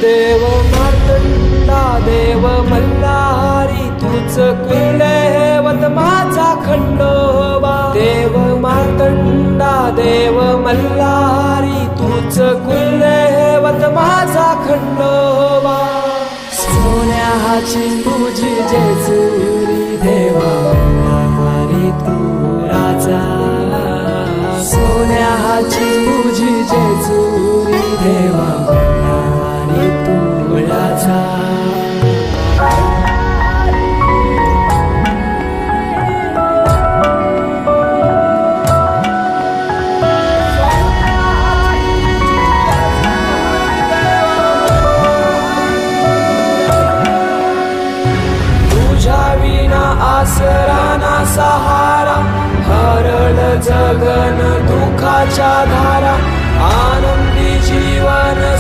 देव मार्तंडा देव मल्हारी तूच कुलदैवत माझा खंडोबा. देव मार्तंडा देव मल्हारी तूच कुलदैवत माझा खंडोबा. सोन्याची तुझी जेजुरी देवा मल्हारी तू राजा. सोन्याची तुझी जेजुरी देवा मल्हारी तू राजा. तुझ्या विना आसरा ना सहारा, हरळ जगन दुखाच्या धारा. आनंदी जीवन